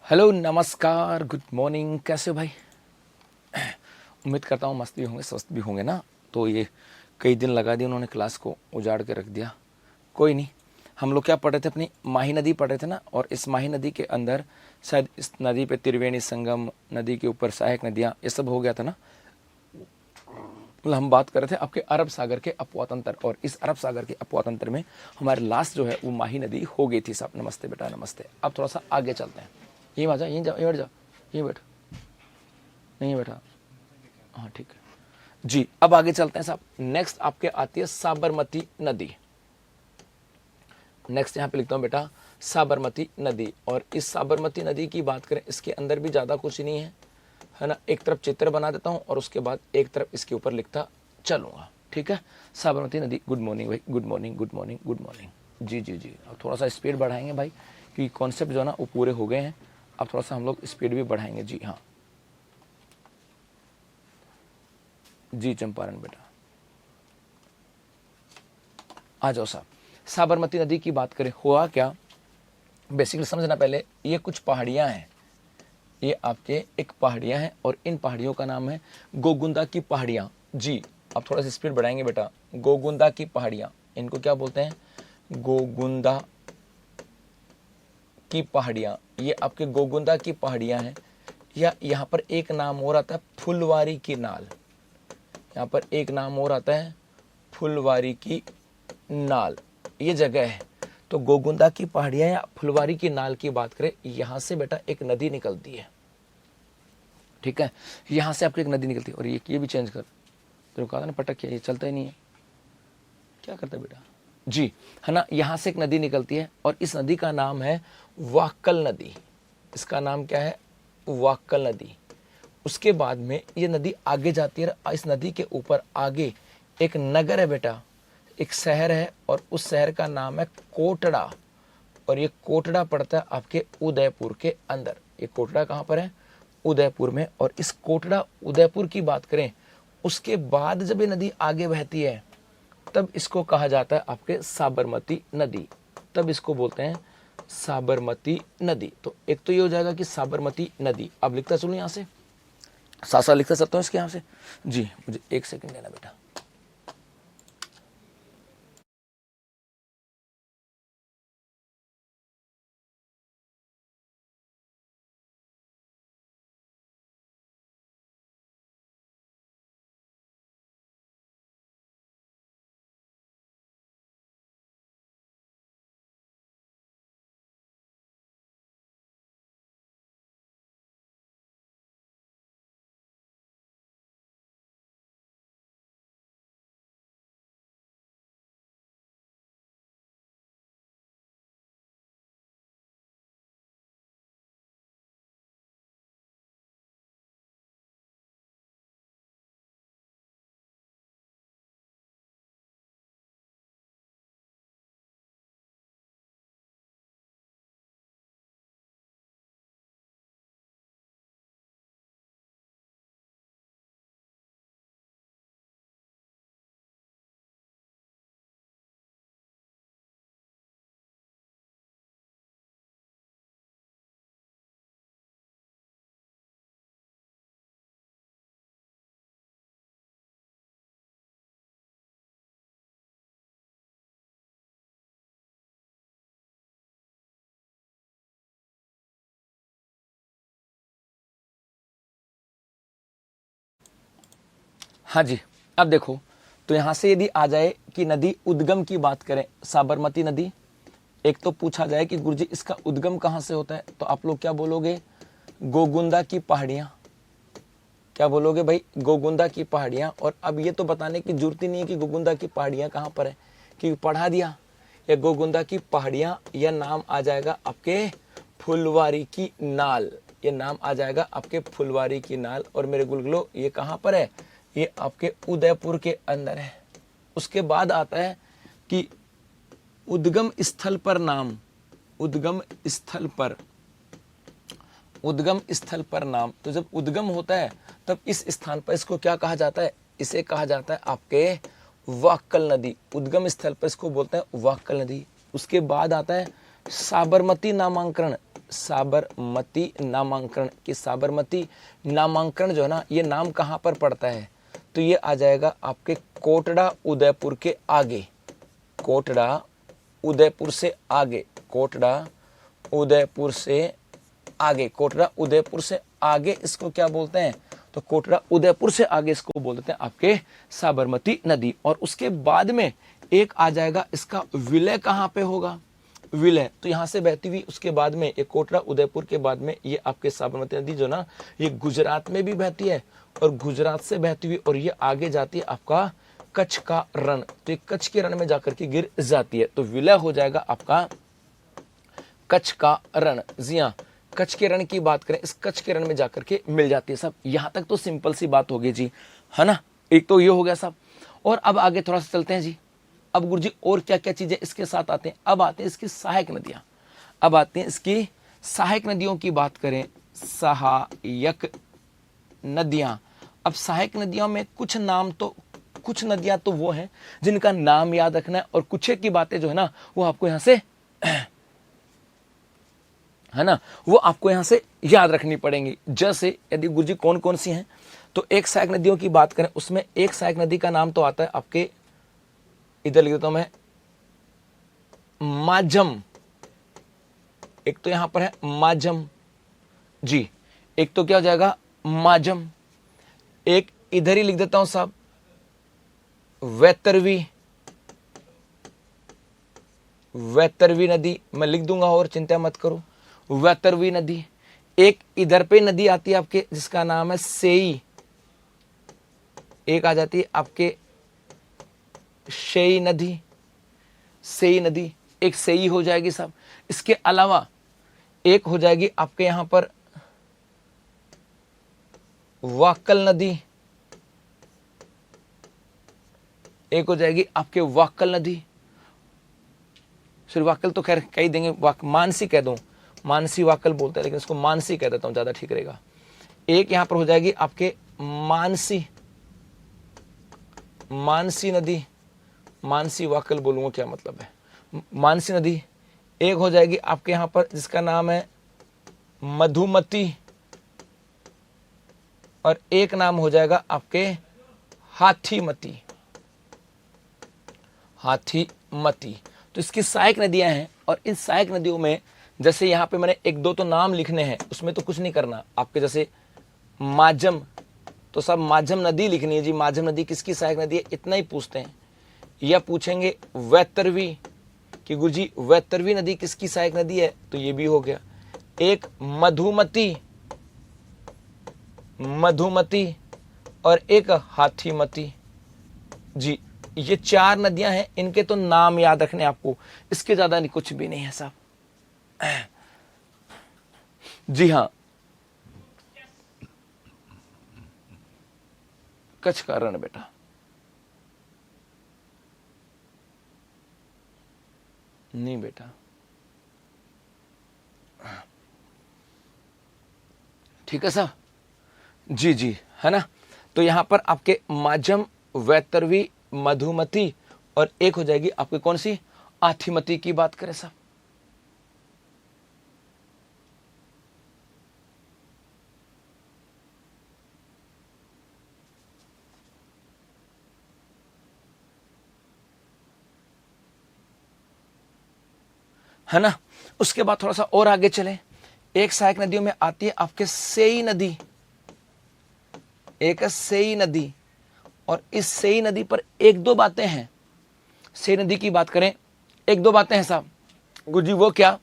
Hello, नमस्कार, good morning. कैसे हो भाई? उम्मीद करता हूँ मस्त भी होंगे, स्वस्थ भी होंगे ना। तो ये कई दिन लगा दिए उन्होंने, क्लास को उजाड़ के रख दिया। कोई नहीं। हम लोग क्या पढ़ रहे थे? अपनी माही नदी पढ़ रहे थे ना। और इस माही नदी के अंदर शायद इस नदी पे त्रिवेणी संगम, नदी के ऊपर सहायक नदियाँ, ये सब हो गया था ना। मतलब हम बात कर रहे थे आपके अरब सागर के अपवा तंत्र, और इस अरब सागर के अपवा तंत्र में हमारे लास्ट जो है वो माही नदी हो गई थी। साहब नमस्ते बेटा, नमस्ते। अब थोड़ा सा आगे चलते हैं। यहीं आ जाओ, यहीं जाओ, यहीं बैठ जाओ, यहीं बैठ, नहीं बैठा। हाँ ठीक है जी। अब आगे चलते हैं साहब। नेक्स्ट आपके आती है साबरमती नदी। नेक्स्ट यहाँ पे लिखता हूँ बेटा साबरमती नदी। और इस साबरमती नदी की बात करें, इसके अंदर भी ज़्यादा कुछ नहीं है ना। एक तरफ चित्र बना देता हूँ और उसके बाद एक तरफ इसके ऊपर लिखता चलूँगा, ठीक है। साबरमती नदी। गुड मॉर्निंग भाई, good morning, good morning, good morning. जी जी जी। अब थोड़ा सा स्पीड बढ़ाएंगे भाई, क्योंकि कॉन्सेप्ट जो है ना वो पूरे हो गए हैं। अब थोड़ा सा हम लोग स्पीड भी बढ़ाएंगे। जी हाँ जी, चंपारण बेटा आ जाओ साहब। साबरमती नदी की बात करें, हुआ क्या बेसिकली समझना। पहले ये कुछ पहाड़ियाँ हैं, ये आपके एक पहाड़ियाँ हैं और इन पहाड़ियों का नाम है गोगुंदा की पहाड़ियाँ। जी, अब थोड़ा सा स्पीड बढ़ाएंगे बेटा। गोगुंदा की पहाड़ियाँ, इनको क्या बोलते हैं? गोगुंदा की पहाड़ियाँ। ये आपके गोगुंदा की पहाड़ियाँ हैं। या यहाँ पर एक नाम और आता है फुलवारी की नाल। यहाँ पर एक और और आता है फुलवारी की नाल, ये जगह है। तो गोगुंदा की पहाड़ियाँ या फुलवारी की नाल की बात करें, यहाँ से बेटा एक नदी निकलती है, ठीक है। यहाँ से आपकी एक नदी निकलती है। और ये भी चेंज कर, तो कहा था ना पटक किया, ये चलता ही नहीं है, क्या करता है बेटा? जी, है ना। यहाँ से एक नदी निकलती है और इस नदी का नाम है वाक्कल नदी। इसका नाम क्या है? वाक्कल नदी। उसके बाद में ये नदी आगे जाती है। इस नदी के ऊपर आगे एक नगर है बेटा, एक शहर है, और उस शहर का नाम है कोटड़ा। और ये कोटड़ा पड़ता है आपके उदयपुर के अंदर। ये कोटड़ा कहाँ पर है? उदयपुर में। और इस कोटड़ा उदयपुर की बात करें, उसके बाद जब ये नदी आगे बहती है तब इसको कहा जाता है आपके साबरमती नदी। तब इसको बोलते हैं साबरमती नदी। तो एक तो ये हो जाएगा कि साबरमती नदी। अब लिखता चलूँ यहाँ से, साथ साथ लिखता सकता हूँ इसके यहाँ से। जी, मुझे एक सेकंड देना बेटा। हाँ जी, अब देखो, तो यहाँ से यदि आ जाए कि नदी उद्गम की बात करें, साबरमती नदी, एक तो पूछा जाए कि गुरुजी इसका उद्गम कहाँ से होता है, तो आप लोग क्या बोलोगे? गोगुंदा की पहाड़ियाँ। क्या बोलोगे भाई? गोगुंदा की पहाड़ियाँ। और अब ये तो बताने की जरूरत ही नहीं है कि गोगुंदा की पहाड़ियाँ कहाँ पर है, क्योंकि पढ़ा दिया। या गोगुंदा की पहाड़ियाँ, यह नाम आ जाएगा आपके फुलवारी की नाल। ये नाम आ जाएगा आपके फुलवारी की नाल। और मेरे गुलगुलो, ये कहाँ पर है? ये आपके उदयपुर के अंदर है। उसके बाद आता है कि उद्गम स्थल पर नाम। उद्गम स्थल पर, उद्गम स्थल पर नाम। तो जब उद्गम होता है तब इस स्थान पर इसको क्या कहा जाता है? इसे कहा जाता है आपके वाक्कल नदी। उद्गम स्थल पर इसको बोलते हैं वाक्कल नदी। उसके बाद आता है साबरमती नामांकरण। साबरमती नामांकन, कि साबरमती नामांकन जो है ना, ये नाम कहाँ पर पड़ता है, तो ये आ जाएगा आपके कोटड़ा उदयपुर के आगे, कोटड़ा उदयपुर से आगे, कोटड़ा उदयपुर से आगे, कोटड़ा उदयपुर से आगे इसको क्या बोलते हैं, तो कोटड़ा उदयपुर से आगे इसको बोलते हैं आपके साबरमती नदी। और उसके बाद में एक आ जाएगा इसका विलय कहाँ पे होगा, विलय, तो यहाँ से बहती हुई उसके बाद में एक कोटड़ा उदयपुर के बाद में ये आपके साबरमती नदी जो ना, ये गुजरात में भी बहती है और गुजरात से बहती हुई और ये आगे जाती है आपका कच्छ का रण, तो ये कच्छ के रण में जाकर के गिर जाती है, तो विलय हो जाएगा आपका कच्छ का रण। जी हाँ, कच्छ के रण की बात करें, इस कच्छ के रण में जाकर के मिल जाती है सब। यहाँ तक तो सिंपल सी बात होगी जी, है ना, एक तो ये हो गया सब। और अब आगे थोड़ा सा चलते हैं जी, अब गुरुजी और क्या क्या चीजें इसके साथ आते हैं, अब आते हैं इसकी सहायक नदियां, अब आते हैं इसकी सहायक नदियों की बात करें, सहायक नदियां। अब सहायक नदियों में कुछ नाम तो, कुछ नदियां तो वो हैं जिनका नाम याद रखना है और कुछ की बातें जो है ना वो आपको यहां से है ना, वो आपको यहां से याद रखनी पड़ेंगी। जैसे यदि गुरुजी कौन कौन सी हैं, तो एक सहायक नदियों की बात करें, उसमें एक सहायक नदी का नाम तो आता है आपके, इधर लिख देता हूं मैं, माझम, एक तो यहां पर है माझम जी, एक तो क्या हो जाएगा माझम, एक इधर ही लिख देता हूं साहब वैतरवी, वैतरवी नदी मैं लिख दूंगा और चिंता मत करो, वैतरवी नदी। एक इधर पे नदी आती है आपके जिसका नाम है सेई, एक आ जाती है आपके शेई नदी, सेई नदी, एक सेई हो जाएगी साहब। इसके अलावा एक हो जाएगी आपके यहां पर वाक्कल नदी, एक हो जाएगी आपके वाक्कल नदी, सिर्फ वाक्कल तो खैर कह देंगे, मानसी कह दूं, मानसी वाक्कल बोलते हैं लेकिन इसको मानसी कह देता हूं, ज्यादा ठीक रहेगा। एक यहां पर हो जाएगी आपके मानसी, मानसी नदी, मानसी वाक्कल बोलूंगा क्या मतलब है, मानसी नदी। एक हो जाएगी आपके यहां पर जिसका नाम है मधुमती, और एक नाम हो जाएगा आपके हाथीमती, हाथीमती। तो इसकी सहायक नदियां हैं, और इन सहायक नदियों में जैसे यहाँ पे मैंने एक दो तो नाम लिखने हैं, उसमें तो कुछ नहीं करना आपके, जैसे माझम, तो सब माझम नदी लिखनी है जी, माझम नदी किसकी सहायक नदी है, इतना ही पूछते हैं। या पूछेंगे वैतरवी कि गुरुजी वैतरवी नदी किसकी सहायक नदी है, तो ये भी हो गया। एक मधुमती, मधुमती, और एक हाथीमती जी, ये चार नदियां हैं, इनके तो नाम याद रखने आपको, इसके ज्यादा नहीं, कुछ भी नहीं है साहब। जी हाँ, कच्छ का रण बेटा, नहीं बेटा, ठीक है साहब जी जी, है ना। तो यहां पर आपके माझम, वैतरवी, मधुमती, और एक हो जाएगी आपकी कौन सी, हाथीमती की बात करें साहब। है ना। उसके बाद थोड़ा सा और आगे चले, एक सहायक नदियों में आती है आपके सेई नदी, एक है सेई नदी, और इस सेई नदी पर एक दो बातें हैं। सेई नदी की बात करें, एक दो बातें हैं साहब गुरुजी, वो क्या,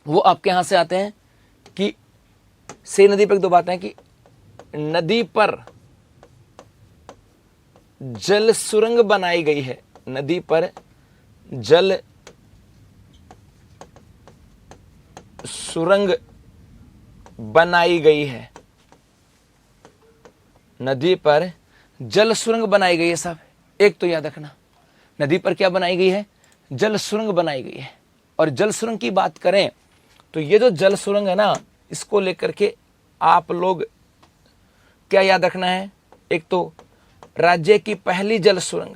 वो आपके यहां से आते हैं कि सेई नदी पर एक दो बातें हैं कि नदी पर जल सुरंग बनाई गई है, नदी पर जल सुरंग बनाई गई है, नदी पर जल सुरंग बनाई गई है साहब, एक तो याद रखना, नदी पर क्या बनाई गई है, जल सुरंग बनाई गई है। और जल सुरंग की बात करें तो ये जो जल सुरंग है ना, इसको लेकर के आप लोग क्या याद रखना है, एक तो राज्य की पहली जल सुरंग,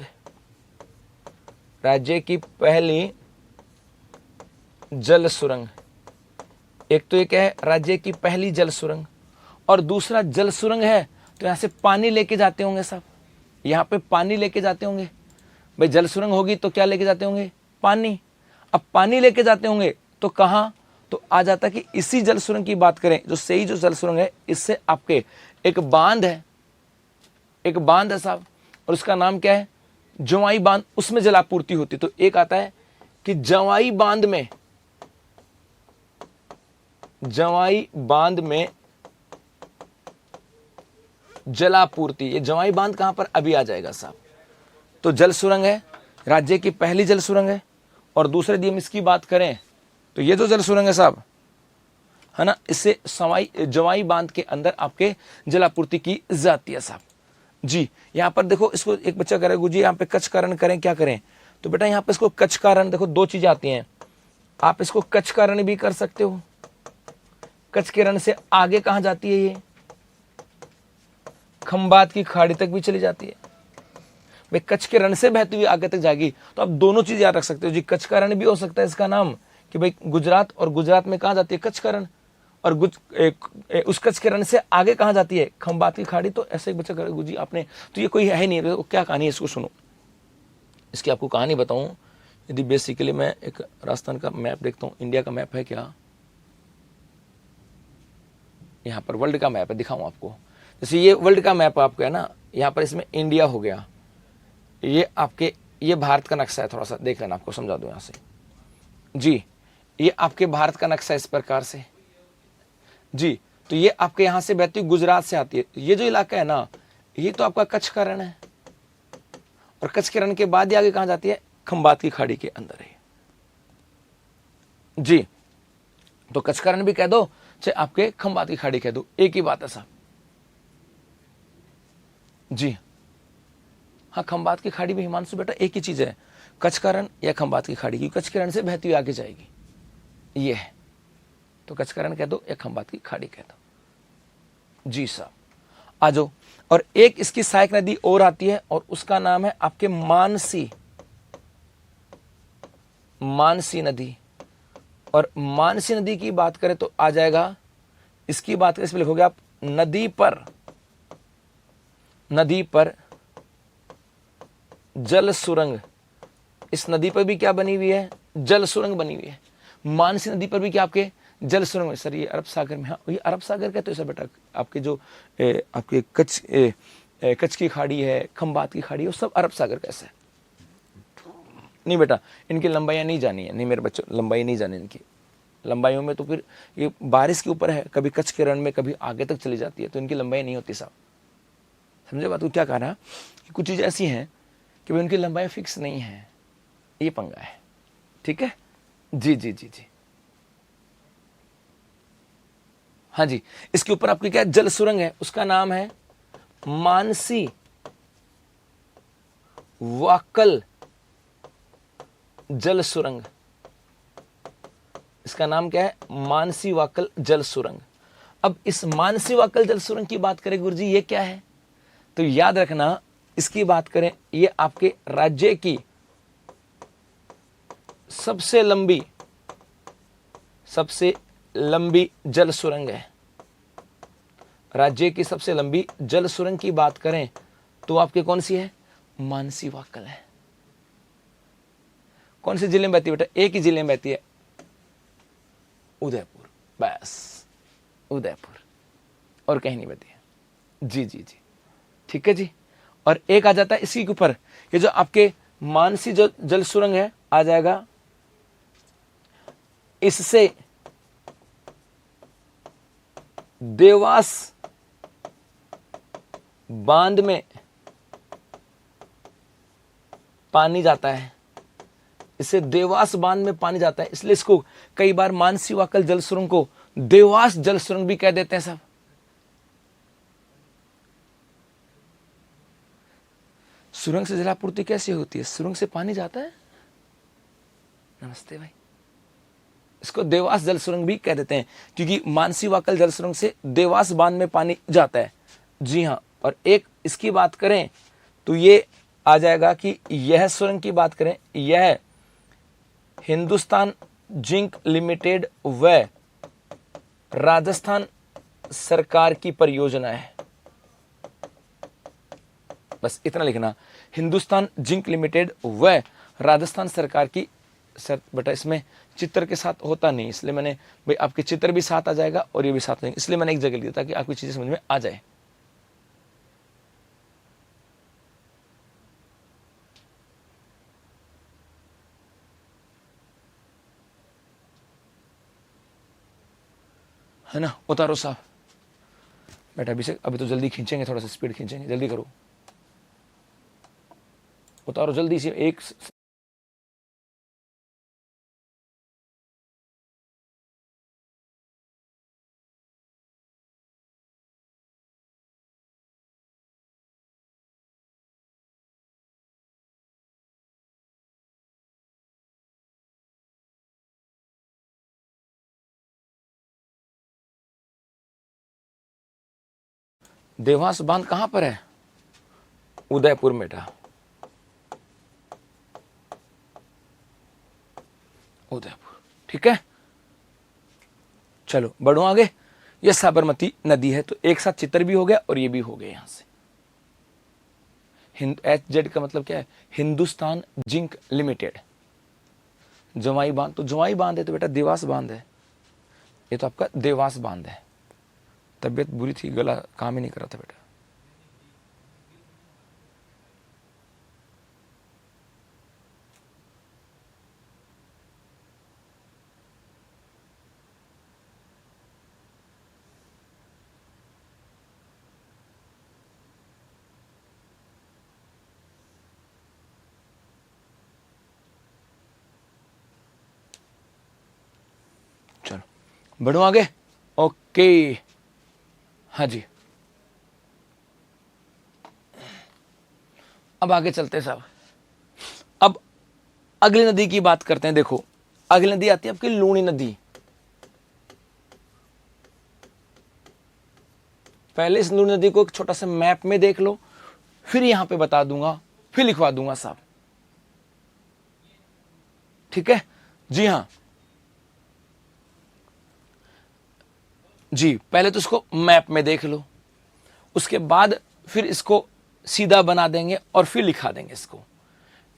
राज्य की पहली जल सुरंग, एक तो एक है राज्य की पहली जल सुरंग, और दूसरा जल सुरंग है तो यहाँ से पानी लेके जाते होंगे साहब, यहाँ पे पानी लेके जाते होंगे। भाई जल सुरंग होगी तो क्या लेके जाते होंगे? पानी। अब पानी लेके जाते होंगे तो कहाँ? तो आ जाता कि इसी जल सुरंग की बात करें, जो सही जो जल सुरंग है, इससे आपके एक बांध है, एक बांध है साहब, और उसका नाम क्या है? जवाई बांध। उसमें जलापूर्ति होती। तो एक आता है कि जवाई बांध में, जवाई बांध में जलापूर्ति। ये जवाई बांध कहां पर? अभी आ जाएगा साहब। तो जल सुरंग है, राज्य की पहली जल सुरंग है, और दूसरे दिन इसकी बात करें तो ये जो जल सुरंग है साहब, है ना, इससे जवाई बांध के अंदर आपके जलापूर्ति की जाती है साहब। जी यहाँ पर देखो, इसको एक बच्चा कह रहा है गुरुजी यहाँ पे कच्छ कारण करें, क्या करें? तो बेटा यहाँ पे इसको कच्छ कारण, देखो दो चीजें आती हैं। आप इसको कच्छ कारण भी कर सकते हो। कच्छ के रण से आगे कहां जाती है? ये खंबात की खाड़ी तक भी चली जाती है। भाई कच्छ के रण से बहती हुई आगे तक जाएगी। तो आप दोनों चीज याद रख सकते हो जी। कच्छ का रण भी हो सकता है इसका नाम, कि भाई गुजरात, और गुजरात में कहां जाती है? कच्छ का रण। और उस कच्छ के रण से आगे कहां जाती है? खंबात की खाड़ी। तो ऐसे एक बच्चा करेगा गुरुजी आपने, तो ये कोई है नहीं, तो क्या कहानी है? इसको सुनो, इसकी आपको कहानी बताऊं। यदि बेसिकली मैं एक राजस्थान का मैप देखता हूं, इंडिया का मैप है क्या? यहाँ पर वर्ल्ड का मैप है, दिखाऊं आपको। जैसे ये वर्ल्ड का मैप आपका है ना, यहाँ पर इसमें इंडिया हो गया, ये आपके, ये भारत का नक्शा है। थोड़ा सा देख लेना, आपको समझा दूं यहाँ से। जी ये आपके भारत का नक्शा इस प्रकार से। जी तो ये आपके यहाँ से बहती गुजरात से आती है। ये जो इलाका है ना, ये तो आपका कच्छ का रण है, और कच्छ के रण के बाद ही आगे कहाँ जाती है? खंबात की खाड़ी के अंदर है। जी तो कच्छ का रण भी कह दो, चाहे आपके खंबात की खाड़ी कह दो, एक ही बात है साहब। जी हाँ, खंबात की खाड़ी भी हिमांशु बेटा एक ही चीज है, कच्छ का रण या खंबात की खाड़ी, क्योंकि कच्छ के रण से बहती हुई आगे जाएगी, ये है। तो कच्छ का रण कह दो या खंबात की खाड़ी कह दो। जी साहब आ जाओ। और एक इसकी सहायक नदी और आती है, और उसका नाम है आपके मानसी, मानसी नदी। और मानसी नदी की बात करें तो आ जाएगा, इसकी बात करें, इसमें लिखोगे आप नदी पर, नदी पर जल सुरंग। इस नदी पर भी क्या बनी हुई है? जल सुरंग बनी हुई है। मानसी नदी पर भी क्या आपके जल सुरंग है। सर ये अरब सागर में, हाँ ये अरब सागर कहते हो सर बेटा। आपके जो आपके कच्छ की खाड़ी है, खंबात की खाड़ी है, वो सब अरब सागर कैसा है? नहीं बेटा, इनकी लंबाइयाँ नहीं जानी है। नहीं मेरे बच्चों, लंबाई नहीं जानी इनकी। लंबाइयों में तो फिर ये बारिश के ऊपर है, कभी कच्छ के रण में, कभी आगे तक चली जाती है, तो इनकी लंबाई नहीं होती साहब। समझे बात को? क्या कह रहा कि कुछ चीज़ ऐसी हैं कि उनकी लंबाई फिक्स नहीं है, ये पंगा है। ठीक है जी जी जी जी हाँ जी। इसके ऊपर आपकी क्या जल सुरंग है, उसका नाम है मानसी वाकल जल सुरंग। इसका नाम क्या है? मानसी वाकल जल सुरंग। अब इस मानसी वाकल जल सुरंग की बात करें गुरुजी, ये क्या है? तो याद रखना, इसकी बात करें, ये आपके राज्य की सबसे लंबी जल सुरंग है। राज्य की सबसे लंबी जल सुरंग की बात करें तो आपके कौन सी है? मानसी वाकल है। कौन सी जिले में बहती है बेटा? एक ही जिले में बहती है, उदयपुर। बस उदयपुर, और कहीं नहीं बहती है। जी जी जी ठीक है जी। और एक आ जाता है इसी के ऊपर, ये जो आपके मानसी जो जल सुरंग है आ जाएगा, इससे देवास बांध में पानी जाता है, इससे देवास बांध में पानी जाता है, इसलिए इसको कई बार मानसी वाकल जल सुरंग को देवास जल सुरंग भी कह देते हैं साहब। सुरंग से जलापूर्ति कैसे होती है? सुरंग से पानी जाता है। नमस्ते भाई। इसको देवास जल सुरंग भी कह देते हैं, क्योंकि मानसी वाकल जल सुरंग से देवास बांध में पानी जाता है। जी हाँ। और एक इसकी बात करें तो ये आ जाएगा कि यह सुरंग की बात करें, यह हिंदुस्तान जिंक लिमिटेड व राजस्थान सरकार की परियोजना है, बस इतना लिखना। हिंदुस्तान जिंक लिमिटेड व राजस्थान सरकार की। सर बेटा इसमें चित्र के साथ होता नहीं, इसलिए मैंने भाई आपके चित्र भी साथ आ जाएगा और ये भी साथ नहीं, इसलिए मैंने एक जगह लिया ताकि आपकी चीजें समझ में आ जाए। है ना, उतारो साहब। बेटा अभिषेक अभी तो जल्दी खींचेंगे, थोड़ा सा स्पीड खींचेंगे, जल्दी करो, उतारो जल्दी से। एक देवास बांध कहां पर है? उदयपुर में बेटा, उदयपुर। ठीक है, चलो बढ़ो आगे। ये साबरमती नदी है, तो एक साथ चित्र भी हो गया और ये भी हो गया। यहां से HZ का मतलब क्या है? Hindustan zinc limited. जवाई बांध, तो जवाई बांध है तो बेटा देवास बांध है, ये तो आपका देवास बांध है। तबीयत बुरी थी, गला काम ही नहीं कर रहा था बेटा। चलो बढ़ो आगे। ओके, हाँ जी, अब आगे चलते हैं साहब। अब अगली नदी की बात करते हैं। देखो अगली नदी आती है आपकी लूणी नदी। पहले इस लूणी नदी को एक छोटा सा मैप में देख लो, फिर यहां पे बता दूंगा, फिर लिखवा दूंगा साहब। ठीक है जी, हाँ जी, पहले तो इसको मैप में देख लो, उसके बाद फिर इसको सीधा बना देंगे और फिर लिखा देंगे इसको।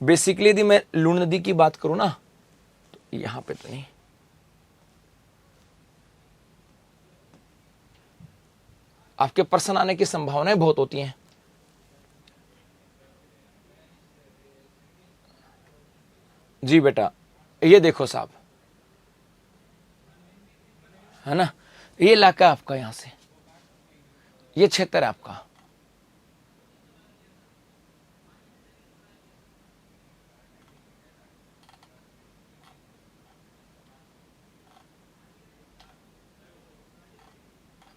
बेसिकली यदि मैं लूण नदी की बात करूं ना, तो यहां पे तो नहीं, आपके प्रश्न आने की संभावनाएं बहुत होती हैं। जी बेटा, ये देखो साहब, है ना, ये इलाका आपका, यहां से ये क्षेत्र है आपका।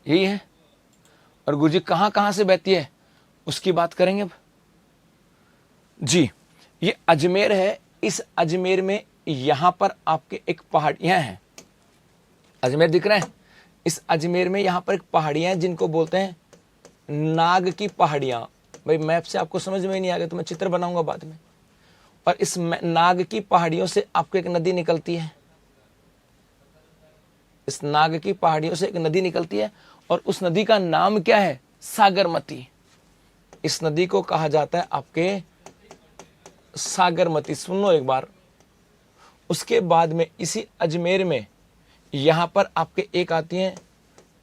यही है। और गुरुजी कहां कहां से बहती है उसकी बात करेंगे अब। जी, ये अजमेर है। इस अजमेर में यहां पर आपके एक पहाड़ियां हैं, अजमेर दिख रहा है। इस अजमेर में यहां पर एक पहाड़ियां हैं जिनको बोलते हैं नाग की पहाड़ियां। भाई मैप से आपको समझ में ही नहीं आ गया तो मैं चित्र बनाऊंगा बाद में। और इस नाग की पहाड़ियों से आपको एक नदी निकलती है, इस नाग की पहाड़ियों से एक नदी निकलती है और उस नदी का नाम क्या है? सागरमती। इस नदी को कहा जाता है आपके सागरमती। सुन लो एक बार। उसके बाद में इसी अजमेर में यहां पर आपके एक आती हैं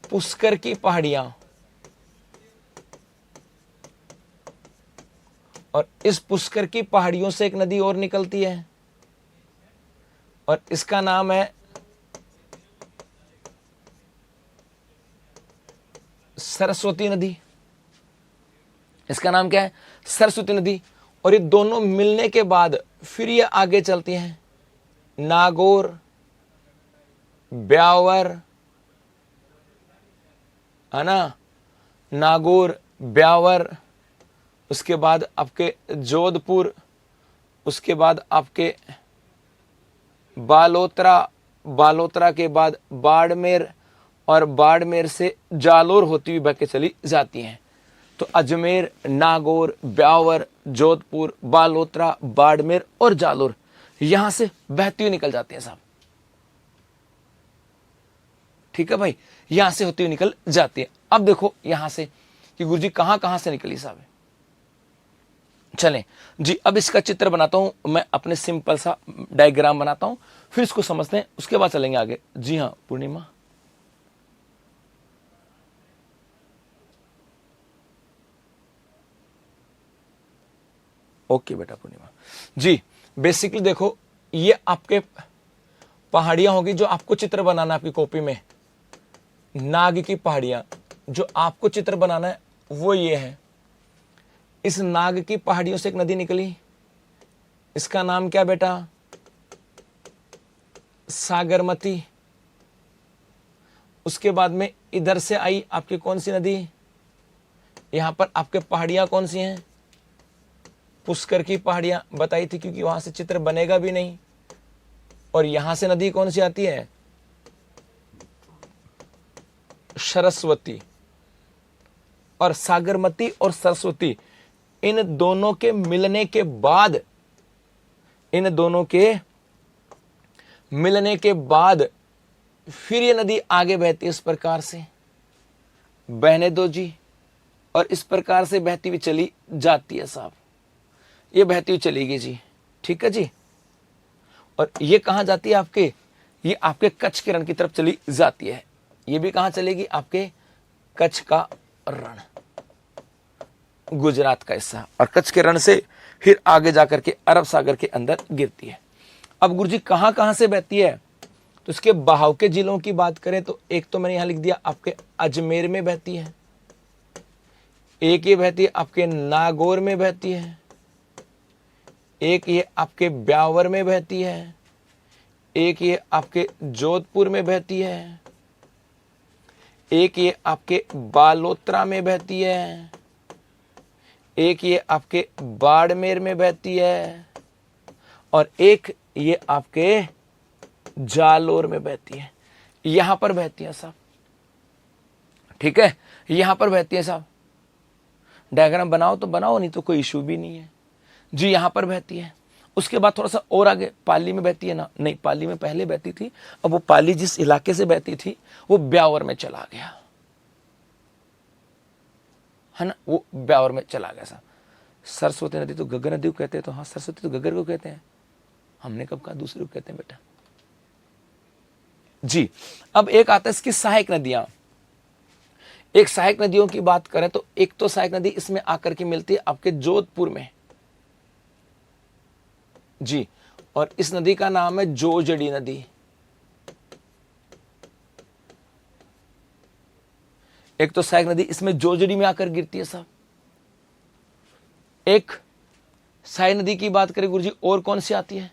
पुष्कर की पहाड़ियां, और इस पुष्कर की पहाड़ियों से एक नदी और निकलती है और इसका नाम है सरस्वती नदी। इसका नाम क्या है? सरस्वती नदी। और ये दोनों मिलने के बाद फिर ये आगे चलती हैं नागौर, ब्यावर, है ना, नागौर, ब्यावर, उसके बाद आपके जोधपुर, उसके बाद आपके बालोतरा, बालोतरा के बाद बाड़मेर, और बाड़मेर से जालोर होती हुई बह के चली जाती हैं। तो अजमेर, नागौर, ब्यावर, जोधपुर, बालोतरा, बाड़मेर और जालोर यहां से बहती हुई निकल जाती हैं साहब। ठीक है भाई, यहां से होती हुई निकल जाती है। अब देखो यहां से कि गुरुजी कहां कहां से निकली साहब। चलें जी, अब इसका चित्र बनाता हूं मैं, अपने सिंपल सा डायग्राम बनाता हूं, फिर इसको समझते हैं, उसके बाद चलेंगे आगे। जी हाँ पूर्णिमा, ओके बेटा पूर्णिमा जी। बेसिकली देखो ये आपके पहाड़ियां होगी जो आपको चित्र बनाना है आपकी कॉपी में, नाग की पहाड़ियां जो आपको चित्र बनाना है वो ये है। इस नाग की पहाड़ियों से एक नदी निकली, इसका नाम क्या बेटा, सागरमती। उसके बाद में इधर से आई आपकी कौन सी नदी, यहां पर आपके पहाड़ियां कौन सी हैं, पुष्कर की पहाड़ियां बताई थी, क्योंकि वहां से चित्र बनेगा भी नहीं। और यहां से नदी कौन सी आती है, सरस्वती। और सागरमती और सरस्वती, इन दोनों के मिलने के बाद, इन दोनों के मिलने के बाद फिर ये नदी आगे बहती है इस प्रकार से, बहने दो जी। और इस प्रकार से बहती हुई चली जाती है साहब, ये बहती हुई चलेगी जी, ठीक है जी। और ये कहां जाती है आपके, ये आपके कच्छ के रण की तरफ चली जाती है। ये भी कहां चलेगी, आपके कच्छ का रण, गुजरात का हिस्सा। और कच्छ के रण से फिर आगे जाकर के अरब सागर के अंदर गिरती है। अब गुरुजी कहां कहां से बहती है, तो इसके बहाव के जिलों की बात करें तो एक तो मैंने यहां लिख दिया आपके अजमेर में बहती है, एक ये बहती है आपके नागौर में बहती है, एक ये आपके ब्यावर में बहती है, एक ये आपके जोधपुर में बहती है, एक ये आपके बालोतरा में बहती है, एक ये आपके बाड़मेर में बहती है, और एक ये आपके जालोर में बहती है। यहां पर बहती है साहब, ठीक है, यहां पर बहती है साहब। डायग्राम बनाओ तो बनाओ, नहीं तो कोई इशू भी नहीं है जी। यहां पर बहती है। उसके बाद थोड़ा सा और आगे पाली में बहती है ना, नहीं पाली में पहले बहती थी, अब वो पाली जिस इलाके से बहती थी वो ब्यावर में चला गया है ना, वो ब्यावर में चला गया साहब। सरस्वती नदी तो गग्गर नदी को कहते हैं, तो हाँ सरस्वती तो गग्गर को कहते हैं, हमने कब कहा दूसरे को कहते हैं बेटा जी। अब एक आता है इसकी सहायक नदियां। एक सहायक नदियों की बात करें तो एक तो सहायक नदी इसमें आकर के मिलती है आपके जोधपुर में जी, और इस नदी का नाम है जोजड़ी नदी। एक तो सहायक नदी इसमें जोजड़ी में आकर गिरती है साहब। एक सहायक नदी की बात करें गुरुजी और कौन सी आती है,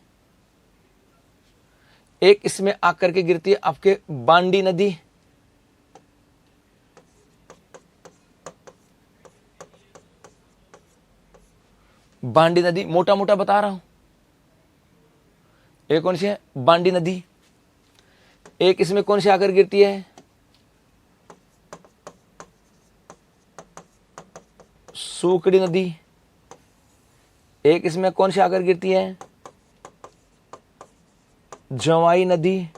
एक इसमें आकर के गिरती है आपके बांडी नदी, बांडी नदी मोटा मोटा बता रहा हूं। एक कौन सी है, बांडी नदी। एक इसमें कौन सी आकर गिरती है, सूकड़ी नदी। एक इसमें कौन सी आकर गिरती है, जवाई नदी।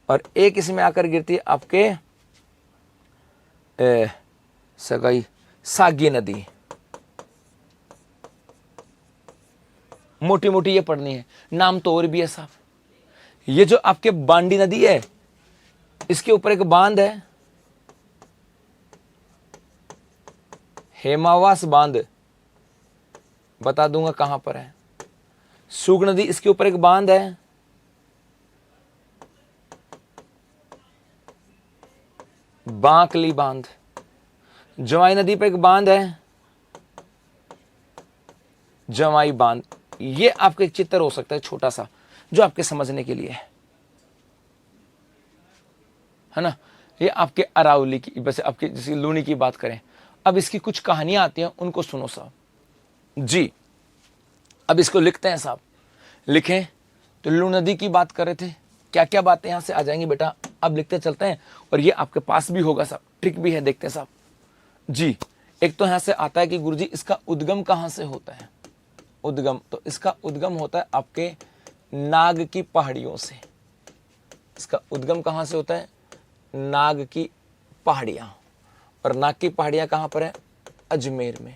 और एक इसमें आकर गिरती है आपके सगाई सागी नदी। मोटी मोटी ये पढ़नी है, नाम तो और भी है साहब। ये जो आपके बांडी नदी है इसके ऊपर एक बांध है, हेमावास बांध, बता दूंगा कहां पर है। सूग नदी इसके ऊपर एक बांध है, बांकली बांध। जवाई नदी पर एक बांध है, जवाई बांध। ये आपका एक चित्र हो सकता है छोटा सा, जो आपके समझने के लिए है ना। ये आपके अरावली की, वैसे आपके जैसे लूनी की बात करें, अब इसकी कुछ कहानियां आती हैं, उनको सुनो साहब जी। अब इसको लिखते हैं साहब, लिखें तो लून नदी की बात कर रहे थे, क्या क्या बातें यहां से आ जाएंगी बेटा, अब लिखते चलते हैं। और ये आपके पास भी होगा साहब, ट्रिक भी है, देखते हैं साहब जी। एक तो यहां से आता है कि गुरुजी इसका उद्गम कहां से होता है, उद्गम, तो इसका उद्गम होता है आपके नाग की पहाड़ियों से। इसका उद्गम कहां से होता है, नाग की पहाड़ियाँ, और नाग की पहाड़ियाँ कहाँ पर है? अजमेर में।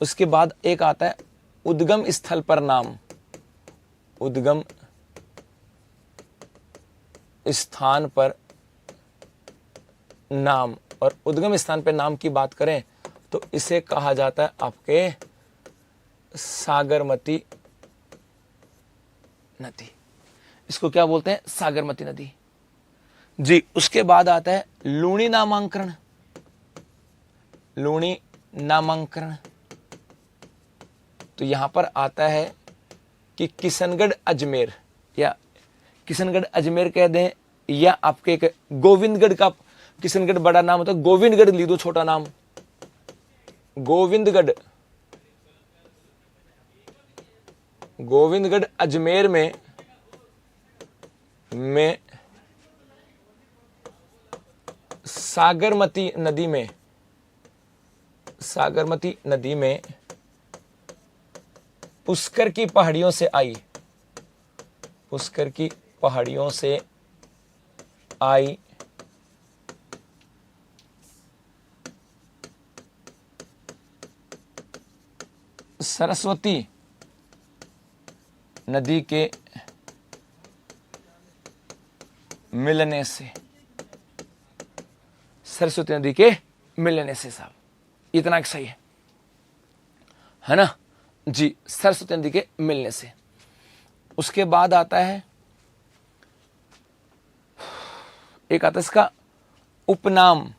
उसके बाद एक आता है उद्गम स्थल पर नाम, उद्गम स्थान पर नाम, और उद्गम स्थान पर नाम की बात करें तो इसे कहा जाता है आपके सागरमती नदी। इसको क्या बोलते हैं? सागरमती नदी जी। उसके बाद आता है लूणी नामांकन, लूणी नामांकन। तो यहां पर आता है कि किशनगढ़ अजमेर, या किशनगढ़ अजमेर कह दें, या आपके एक गोविंदगढ़ का, किशनगढ़ बड़ा नाम होता है, गोविंदगढ़ ली दो छोटा नाम, गोविंदगढ़। गोविंदगढ़ अजमेर में सागरमती नदी में, सागरमती नदी में पुष्कर की पहाड़ियों से आई, पुष्कर की पहाड़ियों से आई सरस्वती नदी के मिलने से, सरस्वती नदी के मिलने से। साहब इतना सही है ना जी, सरस्वती नदी के मिलने से। उसके बाद आता है एक आता है इसका उपनाम,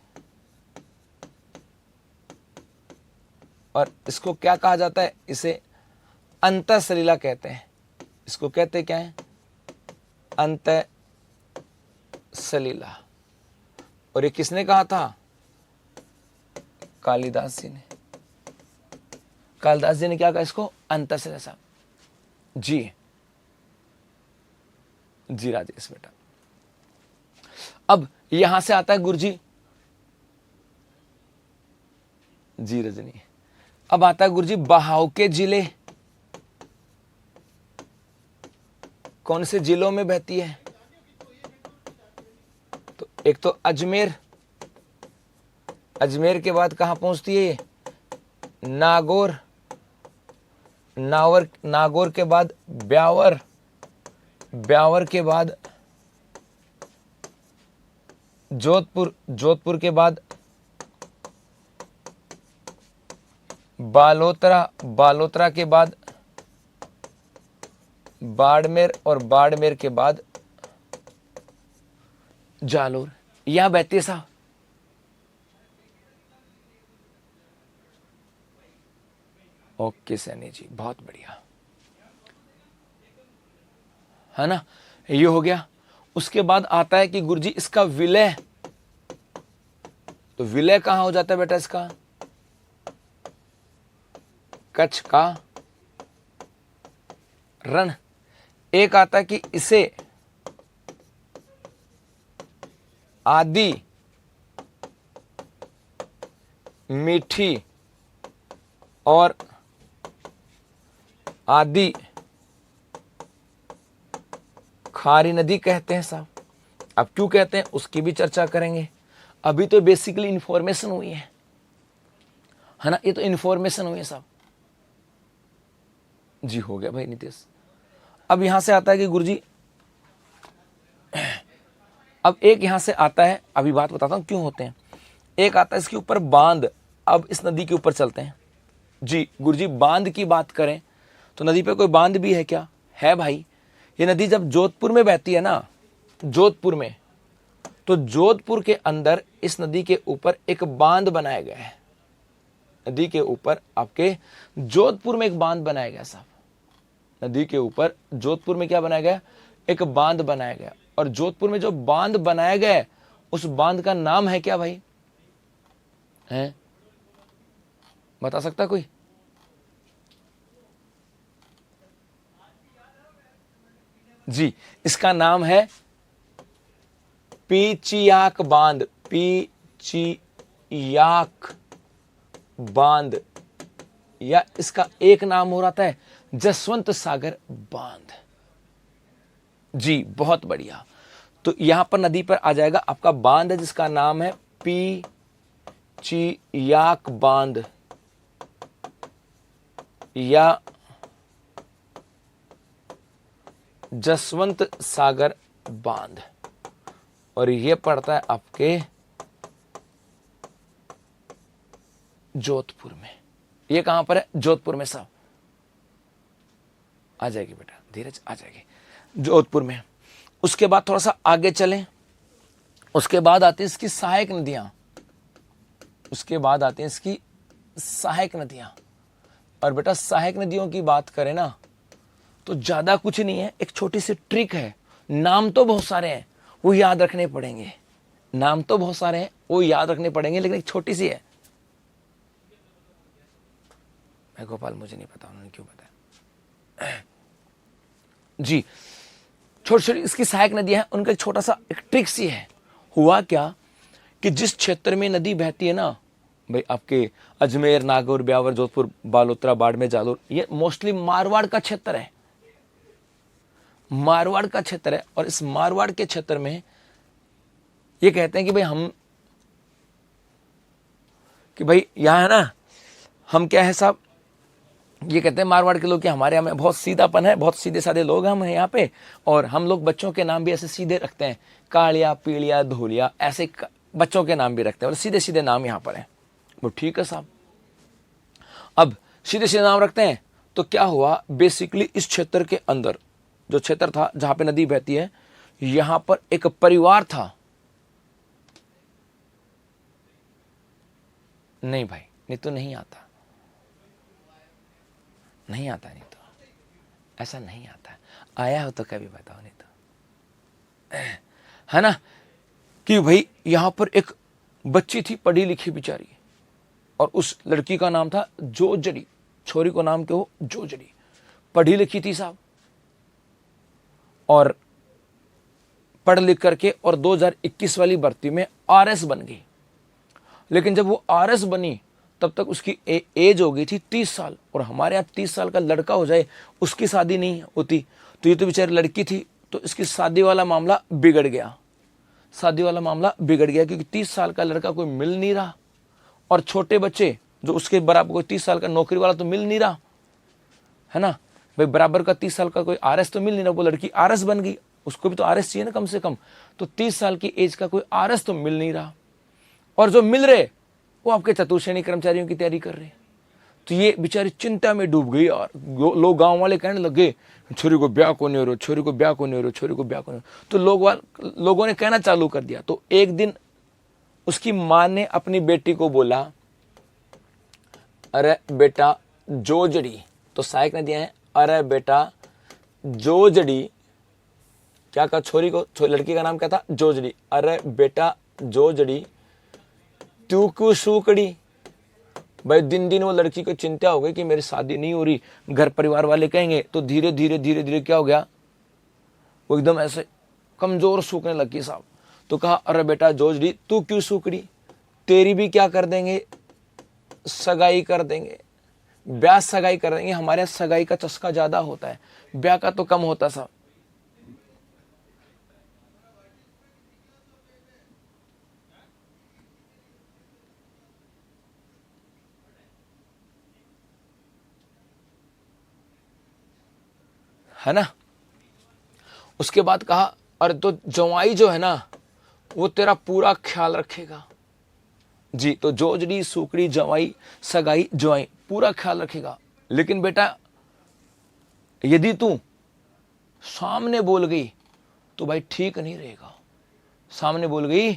और इसको क्या कहा जाता है? इसे अंतःसलीला कहते हैं। इसको कहते क्या है? अंतःसलीला। और ये किसने कहा था? कालिदास जी ने। कालिदास जी ने क्या कहा इसको? अंतःसलीला। साहब जी, जी राजेश बेटा। अब यहां से आता है गुरुजी, जी रजनी। अब आता है गुरुजी बहाव के जिले, कौन से जिलों में बहती है? तो एक तो अजमेर, अजमेर के बाद कहां पहुंचती है ये? नागौर, नागौर के बाद ब्यावर, ब्यावर के बाद जोधपुर, जोधपुर के बाद बालोतरा, बालोतरा के बाद बाड़मेर, और बाड़मेर के बाद जालोर। यहां बहती है साहब। ओके सैनी जी, बहुत बढ़िया है ना, ये हो गया। उसके बाद आता है कि गुरुजी इसका विलय, तो विलय कहां हो जाता है बेटा इसका? कच्छ का रण। एक आता है कि इसे आदि मीठी और आदि खारी नदी कहते हैं साहब। अब क्यों कहते हैं उसकी भी चर्चा करेंगे। अभी तो बेसिकली इंफॉर्मेशन हुई है ना, ये तो इंफॉर्मेशन हुई है साहब जी। हो गया भाई नितेश। अब यहां से आता है कि गुरुजी, अब एक यहां से आता है, अभी बात बताता हूं क्यों होते हैं। एक आता है इसके ऊपर बांध। अब इस नदी के ऊपर चलते हैं जी। गुरुजी बांध की बात करें तो नदी पे कोई बांध भी है क्या? है भाई। ये नदी जब जोधपुर में बहती है ना, जोधपुर में, तो जोधपुर के अंदर इस नदी के ऊपर एक बांध बनाया गया है। नदी के ऊपर आपके जोधपुर में एक बांध बनाया गया साहब। नदी के ऊपर जोधपुर में क्या बनाया गया? एक बांध बनाया गया। और जोधपुर में जो बांध बनाया गया है, उस बांध का नाम है क्या भाई? है, बता सकता कोई? जी, इसका नाम है पीचियाक बांध, पीचियाक बांध, या इसका एक नाम हो रहा है जसवंत सागर बांध जी। बहुत बढ़िया। तो यहां पर नदी पर आ जाएगा आपका बांध है जिसका नाम है पीचियाक बांध या जसवंत सागर बांध, और यह पड़ता है आपके जोधपुर में। ये कहां पर है? जोधपुर में। साहब आ जाएगी बेटा, धीरज आ जाएगी, जोधपुर में। उसके बाद थोड़ा सा आगे चलें, उसके बाद आती है इसकी सहायक नदियां, उसके बाद आती है इसकी सहायक नदियां। और बेटा सहायक नदियों की बात करें ना तो ज्यादा कुछ नहीं है, एक छोटी सी ट्रिक है। नाम तो बहुत सारे हैं, वो याद रखने पड़ेंगे, नाम तो बहुत सारे हैं वो याद रखने पड़ेंगे, लेकिन एक छोटी सी है। मैं गोपाल, मुझे नहीं पता उन्होंने क्यों बताया जी। छोटी छोटी इसकी सहायक नदियां हैं, उनका एक छोटा सा एक ट्रिक सी है। हुआ क्या कि जिस क्षेत्र में नदी बहती है ना भाई, आपके अजमेर, नागौर, ब्यावर, जोधपुर, बालोतरा, बाड़मेर, जालोर, ये मोस्टली मारवाड़ का क्षेत्र है, मारवाड़ का क्षेत्र है। और इस मारवाड़ के क्षेत्र में ये कहते हैं कि भाई हम, कि भाई यहां है ना, हम क्या है साहब, ये कहते हैं मारवाड़ के लोग कि हमारे यहाँ में बहुत सीधापन है, बहुत सीधे साधे लोग हम हैं यहाँ पे, और हम लोग बच्चों के नाम भी ऐसे सीधे रखते हैं, कालिया, पीलिया, धोलिया, ऐसे बच्चों के नाम भी रखते हैं, और सीधे सीधे नाम यहाँ पर है। वो ठीक है साहब। अब सीधे सीधे नाम रखते हैं तो क्या हुआ, बेसिकली इस क्षेत्र के अंदर जो क्षेत्र था जहां पे नदी बहती है, यहां पर एक परिवार था। नहीं भाई, नहीं तो नहीं आता, नहीं आता, नहीं तो ऐसा नहीं आता है। आया हो तो कभी बताओ, नहीं तो है ना, कि भाई यहां पर एक बच्ची थी पढ़ी लिखी बेचारी, और उस लड़की का नाम था जोजड़ी, छोरी को नाम क्या हो, जोजड़ी, पढ़ी लिखी थी साहब, और पढ़ लिख करके और 2021 वाली भर्ती में आरएस बन गई। लेकिन जब वो आरएस बनी तब तक उसकी एज हो गई थी 30 साल, और हमारे यहाँ 30 साल का लड़का हो जाए उसकी शादी नहीं होती, तो ये तो बेचारी लड़की थी, तो इसकी शादी वाला मामला बिगड़ गया, शादी वाला मामला बिगड़ गया, क्योंकि 30 साल का लड़का कोई मिल नहीं रहा, और छोटे बच्चे जो उसके बराबर कोई 30 साल का नौकरी वाला तो मिल नहीं रहा है ना भाई, बराबर का 30 साल का कोई आरएस तो मिल नहीं रहा। वो लड़की आरएस बन गई, उसको भी तो आरएस चाहिए ना कम से कम, तो 30 साल की एज का कोई आरएस तो मिल नहीं रहा, और जो मिल रहे वो आपके चतुर्श्रेणी कर्मचारियों की तैयारी कर रहे। तो ये बेचारी चिंता में डूब गई, और लोग गांव वाले कहने लगे छोरी को ब्याह को नहीं हो रहा, छोरी को ब्याह को नहीं हो रहा, छोरी को ब्याह को नहीं हो रहा। तो लोगों ने कहना चालू कर दिया। तो एक दिन उसकी मां ने अपनी बेटी को बोला, अरे बेटा जोजड़ी, तो सहायक नदियां हैं, अरे बेटा जोजड़ी, क्या कहा छोरी को, लड़की का नाम क्या था, जोजड़ी, अरे बेटा जोजड़ी तू क्यों सूकड़ी। भाई दिन दिन वो लड़की को चिंता हो गई कि मेरी शादी नहीं हो रही, घर परिवार वाले कहेंगे, तो धीरे धीरे धीरे धीरे क्या हो गया, वो एकदम ऐसे कमजोर सूखने लगी साहब। तो कहा, अरे बेटा जोजड़ी तू क्यों सूकड़ी, तेरी भी क्या कर देंगे, सगाई कर देंगे, ब्याह सगाई कर देंगे। हमारे यहाँ सगाई का चस्का ज्यादा होता है, ब्याह का तो कम होता साहब। है ना। उसके बाद कहा, अरे तो जवाई जो है ना वो तेरा पूरा ख्याल रखेगा जी। तो जोजड़ी, सूकड़ी, जवाई, सगाई, जवाई पूरा ख्याल रखेगा, लेकिन बेटा यदि तू सामने बोल गई तो भाई ठीक नहीं रहेगा, सामने बोल गई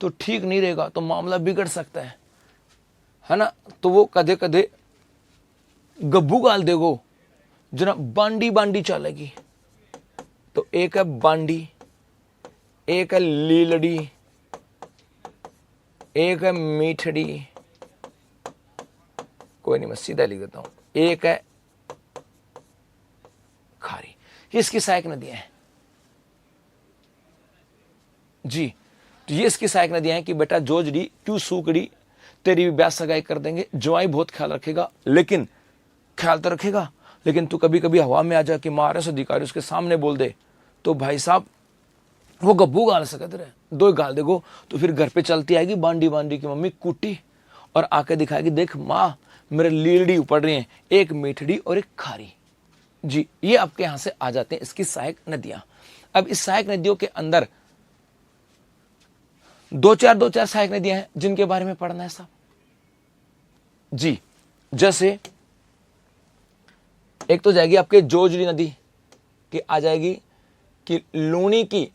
तो ठीक नहीं रहेगा, तो मामला बिगड़ सकता है ना। तो वो कदे कदे गब्बू गाल देगो जना बांडी बांडी चलेगी। तो एक है बांडी, एक है लीलड़ी, एक है मीठड़ी, कोई नहीं मैं सीधा लिख देता हूं, एक है खारी। ये इसकी सहायक नदियां हैं जी। तो ये इसकी सहायक नदियां हैं कि बेटा जोजड़ी क्यों सूकड़ी, तेरी भी ब्याह सगाई कर देंगे, जवाई बहुत ख्याल रखेगा, लेकिन ख्याल तो रखेगा, लेकिन तू कभी कभी हवा में आ जा कि मारस अधिकारी उसके सामने बोल दे, तो भाई साहब वो गब्बू गाल सकते रहे, दो गाल देखो। तो फिर घर पे चलती आएगी बांडी बांडी की मम्मी कुटी, और आके दिखाएगी, देख माँ मेरे लीलड़ी उपड़ रही हैं, एक मीठड़ी और एक खारी। जी, ये आपके यहां से आ जाते हैं इसकी सहायक नदियां। अब इस सहायक नदियों के अंदर दो चार सहायक नदियां हैं जिनके बारे में पढ़ना है साहब। जी, जैसे एक तो जाएगी आपके जोजड़ी नदी की, आ जाएगी कि लूनी की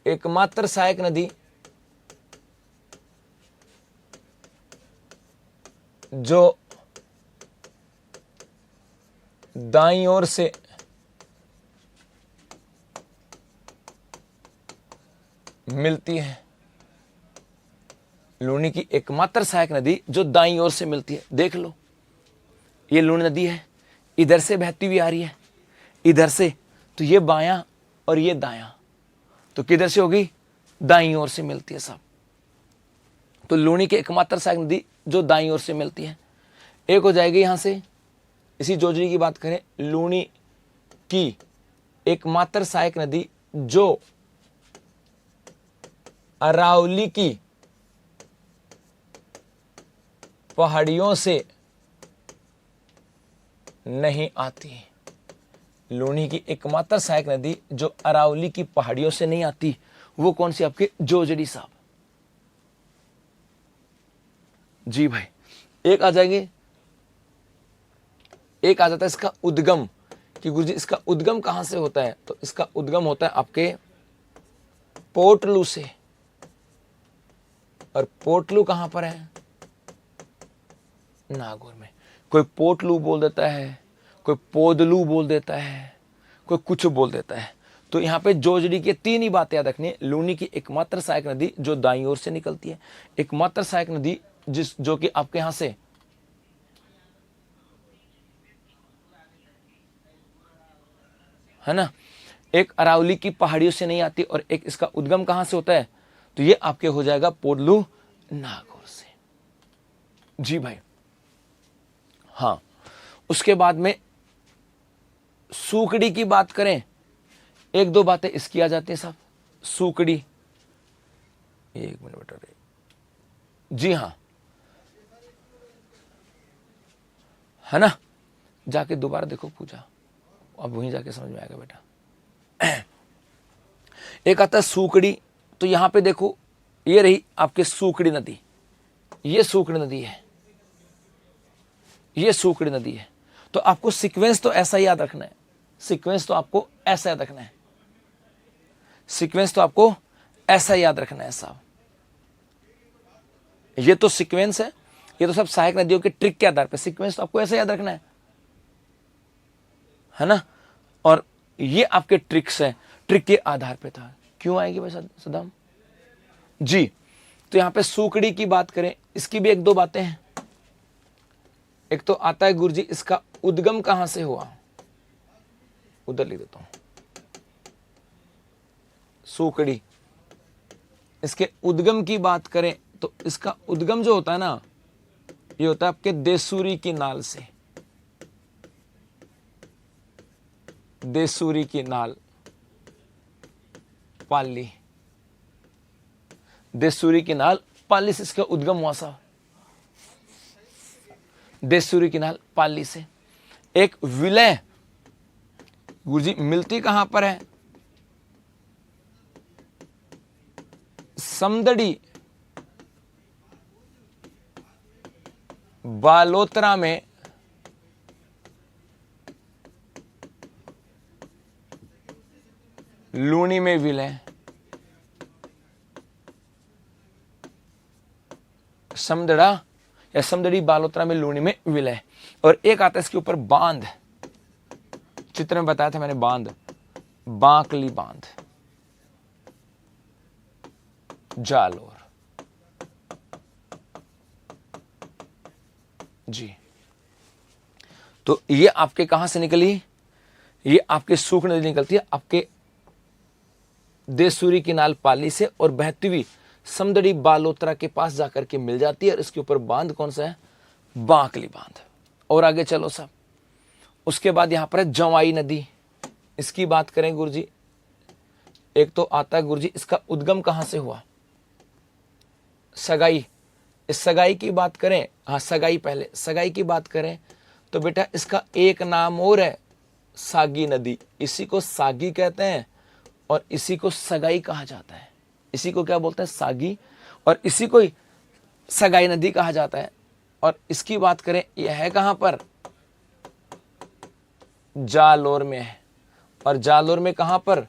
एकमात्र सहायक नदी जो दाईं ओर से मिलती है। लूनी की एकमात्र सहायक नदी जो दाईं ओर से मिलती है। देख लो, ये लूनी नदी है, इधर से बहती हुई आ रही है, इधर से, तो ये बायां और ये दायां, तो किधर से होगी? दाईं ओर से मिलती है साहब। तो लूनी की एकमात्र सहायक नदी जो दाईं ओर से मिलती है। एक हो जाएगी यहां से, इसी जोजड़ी की बात करें, लूनी की एकमात्र सहायक नदी जो अरावली की पहाड़ियों से नहीं आती। लूनी की एकमात्र सहायक नदी जो अरावली की पहाड़ियों से नहीं आती, वो कौन सी? आपके जोजड़ी साहब। जी भाई, एक आ जाएंगे, एक आ जाता है इसका उद्गम, कि गुरुजी इसका उद्गम कहां से होता है? तो इसका उद्गम होता है आपके पोटलू से। और पोटलू कहां पर है? नागौर में। कोई पोटलू बोल देता है, कोई पोदलू बोल देता है, कोई कुछ बोल देता है। तो यहाँ पे जोजड़ी की तीन ही बातें याद रखनी है। लूनी की एकमात्र सहायक नदी जो दाईं ओर से निकलती है, एकमात्र सहायक नदी जो कि आपके यहां से है ना, एक अरावली की पहाड़ियों से नहीं आती, और एक इसका उद्गम कहां से होता है? तो ये आपके हो जाएगा पोदलू नागौर से। जी भाई, हाँ। उसके बाद में सूकड़ी की बात करें, एक दो बातें इसकी आ जाती हैं साहब। सूकड़ी, एक मिनट बेटा, जी हाँ, है ना, जाके दोबारा देखो पूजा, अब वहीं जाके समझ में आएगा बेटा। एक आता है सूकड़ी, तो यहां पे देखो, ये रही आपके सूकड़ी नदी, ये सूकड़ी नदी है, ये सूकड़ी नदी है। तो आपको सीक्वेंस तो ऐसा याद रखना है, सीक्वेंस तो आपको ऐसा याद रखना है, सीक्वेंस तो आपको ऐसा याद रखना है साहब। ये तो सीक्वेंस है, ये तो सब सहायक नदियों के ट्रिक के आधार पर, सीक्वेंस तो आपको ऐसा याद रखना है ना। और ये आपके ट्रिक्स है, ट्रिक के आधार पे था। क्यों आएगी भाई सदाम जी? तो यहां पे सूकड़ी की बात करें, इसकी भी एक दो बातें हैं। एक तो आता है गुरुजी इसका उद्गम कहां से हुआ, उधर लिख देता हूं। सूकड़ी, इसके उद्गम की बात करें तो इसका उद्गम जो होता है ना, ये होता है आपके देसूरी की नाल से। देसूरी की नाल, पाली, देसूरी की नाल पाली से इसका उद्गम हुआ सा। देसूरी की नाल पाली से। एक विलय गुरुजी मिलती कहां पर है? समदड़ी बालोतरा में लूनी में विलय, समदड़ा या समदड़ी बालोतरा में लूनी में विलय। और एक आता है इसके ऊपर बांध, चित्र में बताया था मैंने, बांध, बांकली बांध, जालोर। जी, तो ये आपके कहां से निकली? ये आपके सूखड़ी नदी निकलती है आपके देसूरी की नाल पाली से, और बहती हुई समदड़ी बालोतरा के पास जाकर के मिल जाती है। और इसके ऊपर बांध कौन सा है? बांकली बांध। और आगे चलो साहब, उसके बाद यहां पर है जवाई नदी, इसकी बात करें गुरुजी, एक तो आता है गुरुजी इसका उद्गम कहां से हुआ, सगाई। इस सगाई की बात करें, हाँ सगाई, पहले सगाई की बात करें तो बेटा इसका एक नाम और है, सागी नदी। इसी को सागी कहते हैं और इसी को सगाई कहा जाता है। इसी को क्या बोलते हैं, सागी, और इसी को ही सगाई नदी कहा जाता है। और इसकी बात करें, यह है कहां पर, जालोर में है। और जालोर में कहां पर,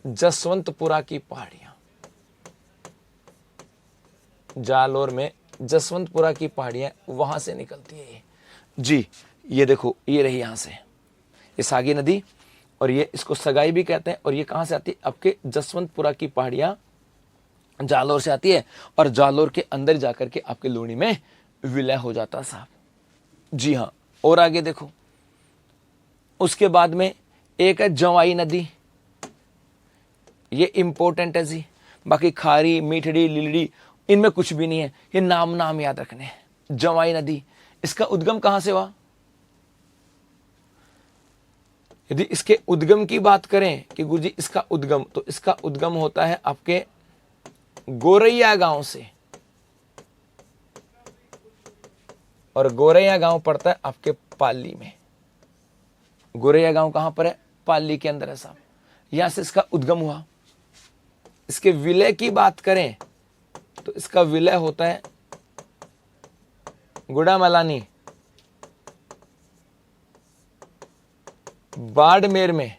जसवंतपुरा की पहाड़ियां। जालोर में जसवंतपुरा की पहाड़ियां, वहां से निकलती है ये जी। ये देखो, ये रही यहां से, ये सागी नदी, और ये इसको सगाई भी कहते हैं। और ये कहां से आती है, आपके जसवंतपुरा की पहाड़ियां जालोर से आती है, और जालोर के अंदर जाकर के आपके लूणी में विलय हो जाता साहब जी। हाँ, और आगे देखो, उसके बाद में एक है जवाई नदी, ये इंपॉर्टेंट है जी। बाकी खारी, मीठड़ी, लिलड़ी, इनमें कुछ भी नहीं है, ये नाम याद रखने हैं। जवाई नदी, इसका उद्गम कहां से हुआ, यदि इसके उद्गम की बात करें कि गुरुजी इसका उद्गम, तो इसका उद्गम होता है आपके गोरैया गांव से। और गोरैया गांव पड़ता है आपके पाली में। गोरैया गांव कहां पर है, पाली के अंदर है साहब। यहां से इसका उद्गम हुआ। इसके विलय की बात करें तो इसका विलय होता है गुड़ामलानी, बाड़मेर में,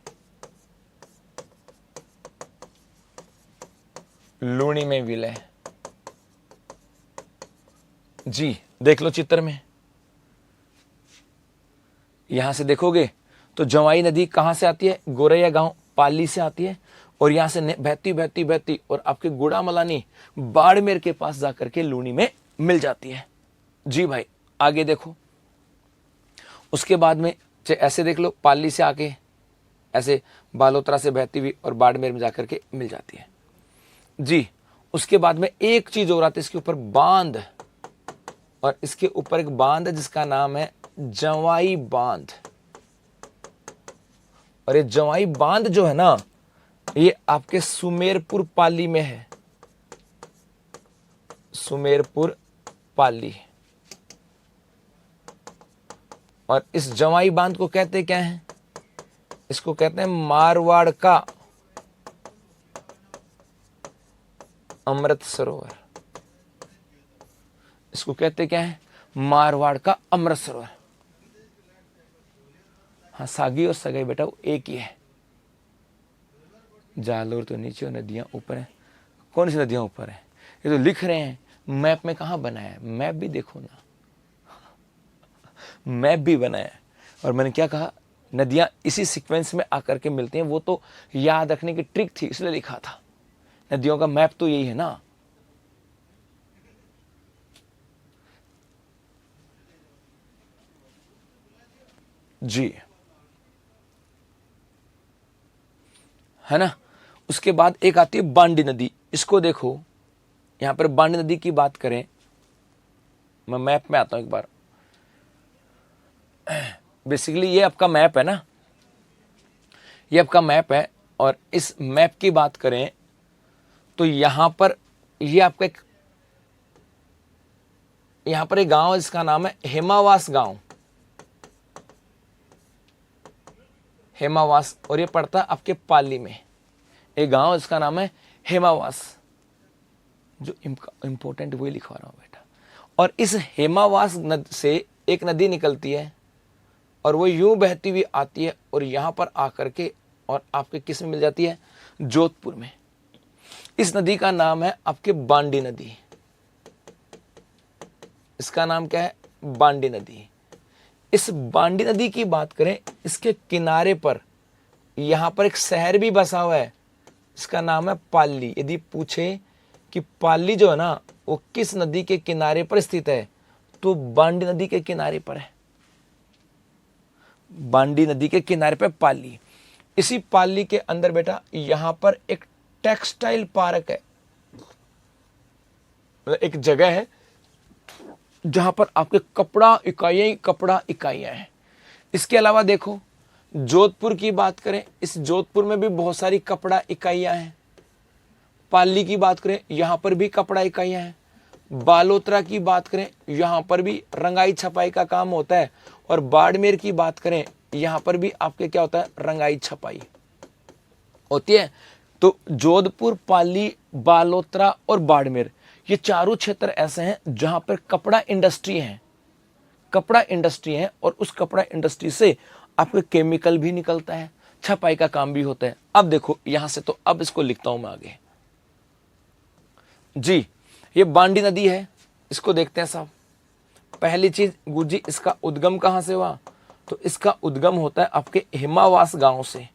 लूणी में विलय जी। देख लो चित्र में, यहां से देखोगे तो जवाई नदी कहां से आती है, गोरैया गांव पाली से आती है, और यहां से बहती बहती बहती और आपके गुड़ामलानी बाड़मेर के पास जाकर के लूणी में मिल जाती है जी भाई। आगे देखो, उसके बाद में ऐसे देख लो, पाली से आके ऐसे बालोतरा से बहती हुई और बाड़मेर में जाकर के मिल जाती है जी। उसके बाद में एक चीज और आती है इसके ऊपर, बांध। और इसके ऊपर एक बांध है जिसका नाम है जवाई बांध। और ये जवाई बांध जो है ना, ये आपके सुमेरपुर पाली में है, सुमेरपुर पाली। और इस जवाई बांध को कहते क्या है, इसको कहते हैं मारवाड़ का अमृत सरोवर। इसको कहते क्या है, मारवाड़ का अमृत सरोवर। हाँ, सागी और सगाई बेटा वो एक ही है। जालोर तो नीचे और नदियां ऊपर है। कौन सी नदियां ऊपर है, ये तो लिख रहे हैं, मैप में कहां बनाया है, मैप भी देखो ना, मैप भी बनाया है। और मैंने क्या कहा, नदियां इसी सीक्वेंस में आकर के मिलती हैं, वो तो याद रखने की ट्रिक थी इसलिए लिखा था। नदियों का मैप तो यही है ना। जी है ना। उसके बाद एक आती है बांडी नदी। इसको देखो, यहां पर बांडी नदी की बात करें, मैं मैप में आता हूं एक बार। बेसिकली ये आपका मैप है ना, ये आपका मैप है। और इस मैप की बात करें तो यहां पर ये आपका यहां पर एक गांव है जिसका नाम है हेमावास गांव, हेमावास। और ये पड़ता है आपके पाली में। एक गांव जिसका नाम है हेमावास, जो इंपॉर्टेंट वही लिखवा रहा हूं बेटा। और इस हेमावास से एक नदी निकलती है और वो यूं बहती हुई आती है और यहां पर आकर के और आपके किस में मिल जाती है, जोधपुर में। इस नदी का नाम है आपके बांडी नदी। इसका नाम क्या है, बांडी नदी। इस बांडी नदी की बात करें, इसके किनारे पर यहां पर एक शहर भी बसा हुआ है, इसका नाम है पाली। यदि पूछे कि पाली जो है ना वो किस नदी के किनारे पर स्थित है, तो बांडी नदी के किनारे पर है। बांडी नदी के किनारे पर पाली। इसी पाली के अंदर बेटा यहां पर एक टेक्सटाइल पार्क है, मतलब एक जगह है जहां पर आपके कपड़ा इकाइयां हैं। इसके अलावा देखो, जोधपुर की बात करें, इस जोधपुर में भी बहुत सारी कपड़ा इकाइयां हैं। पाली की बात करें, यहां पर भी कपड़ा इकाइयां हैं। बालोतरा की बात करें, यहां पर भी रंगाई छपाई का काम होता है। और बाड़मेर की बात करें, यहां पर भी आपके क्या होता है, रंगाई छपाई होती है। तो जोधपुर, पाली, बालोतरा और बाड़मेर, ये चारों क्षेत्र ऐसे हैं जहां पर कपड़ा इंडस्ट्री है, कपड़ा इंडस्ट्री है। और उस कपड़ा इंडस्ट्री से आपके केमिकल भी निकलता है, छपाई का काम भी होता है। अब देखो यहां से, तो अब इसको लिखता हूं मैं आगे जी। ये बांडी नदी है, इसको देखते हैं साहब। पहली चीज गुरुजी, इसका उद्गम कहां से हुआ? तो इसका उद्गम होता है आपके हेमावास गांव से,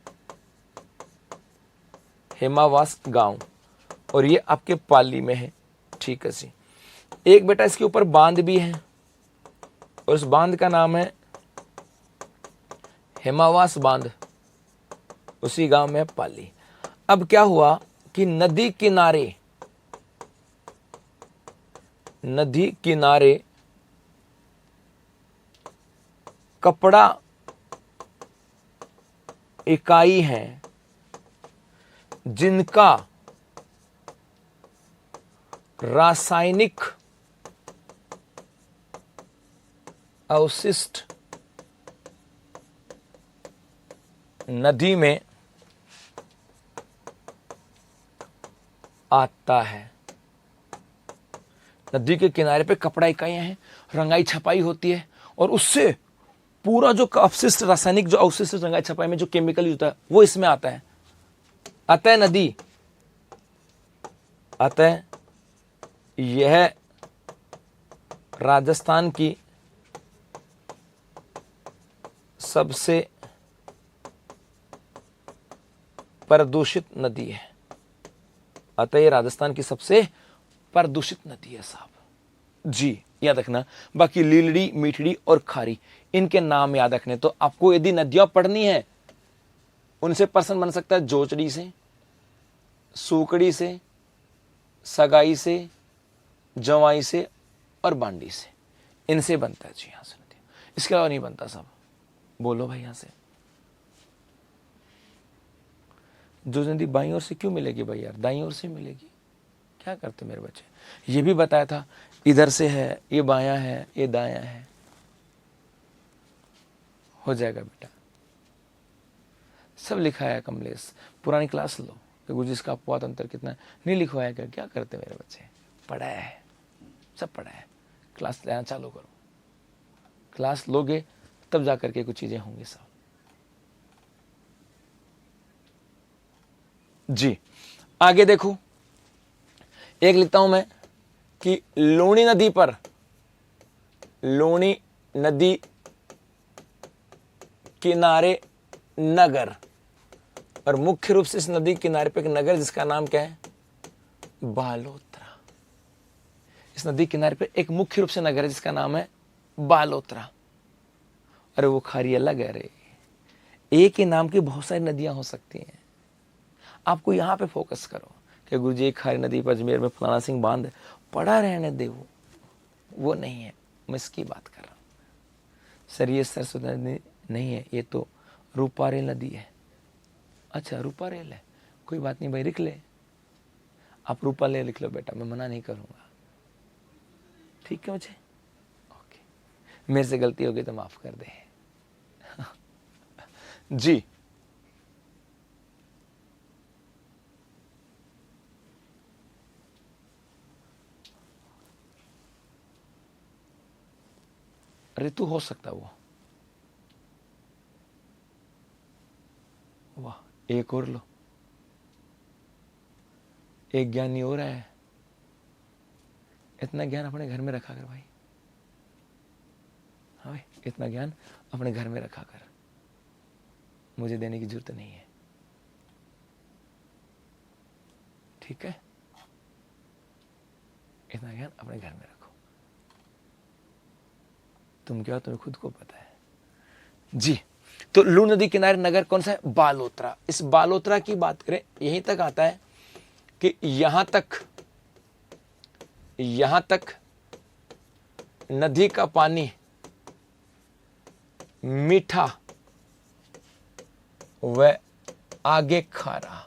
हेमावास गांव, और ये आपके पाली में है। ठीक है जी। एक बेटा इसके ऊपर बांध भी है, और उस बांध का नाम है हेमावास बांध, उसी गांव में पाली। अब क्या हुआ कि नदी किनारे, नदी किनारे कपड़ा इकाई हैं जिनका रासायनिक अवशिष्ट नदी में आता है। नदी के किनारे पे कपड़ा इकाइयां हैं, रंगाई छपाई होती है, और उससे पूरा जो अवशिष्ट, रासायनिक जो अवशिष्ट रंगाई छपाई में जो केमिकल यूज होता है वो इसमें आता है। अतः नदी, अतः यह राजस्थान की सबसे प्रदूषित नदी है। अतः यह राजस्थान की सबसे प्रदूषित नदी है साहब जी, याद रखना। बाकी लीलड़ी, मीठड़ी और खारी, इनके नाम याद रखने। तो आपको यदि नदियां पढ़नी है, उनसे प्रश्न बन सकता है जोचड़ी से, सूकड़ी से, सगाई से, जवाई से और बांडी से, इनसे बनता है जी। यहां से नदी, इसके अलावा नहीं बनता साहब। बोलो भाई यहां से जो नदी बाईं ओर से क्यों मिलेगी भाई यार? दाईं ओर से मिलेगी। क्या करते मेरे बच्चे? ये भी बताया था, इधर से है, ये बायां है, ये दायां है। हो जाएगा बेटा, सब लिखा है कमलेश। पुरानी क्लास लो कि गुरुजी का अपवाद अंतर कितना है, नहीं लिखवाया क्या? क्या करते मेरे बच्चे? पढ़ा है, सब पढ़ा है। क्लास लेना चालू करो, क्लास लोगे तब जा करके कुछ चीजें होंगी साहब जी। आगे देखो, एक लिखता हूं मैं कि लूणी नदी पर, लूणी नदी किनारे नगर, और मुख्य रूप से इस नदी किनारे पे एक नगर जिसका नाम क्या है? बालोतरा। इस नदी किनारे पे एक मुख्य रूप से नगर है जिसका नाम है बालोतरा। अरे वो खारी अलग है रे, एक ही नाम की बहुत सारी नदियां हो सकती हैं। आपको यहां पे फोकस करो कि गुरुजी एक खारी नदी पर अजमेर में फलाना सिंह बांध है, पड़ा रहने दे, वो नहीं है, मैं इसकी बात कर रहा हूं। सर ये सरस्वती नदी नहीं है, ये तो रूपारेल नदी है। अच्छा रूपारेल है, कोई बात नहीं भाई, लिख ले आप, रूपारेल लिख लो बेटा, मैं मना नहीं करूंगा। ठीक है मुझे, ओके, मेरे से गलती होगी तो माफ कर दे जी। ऋतु हो सकता वो, वाह, एक और लो, एक ज्ञानी और है। इतना ज्ञान अपने घर में रखा कर भाई, हाँ भाई, इतना ज्ञान अपने घर में रखा कर, मुझे देने की जरूरत नहीं है। ठीक है, इतना ज्ञान अपने घर में रखो। तुम क्या हो तुम्हें खुद को पता है जी। तो लूण नदी किनारे नगर कौन सा है? बालोतरा। इस बालोतरा की बात करें, यहीं तक आता है कि यहां तक नदी का पानी मीठा व आगे खारा,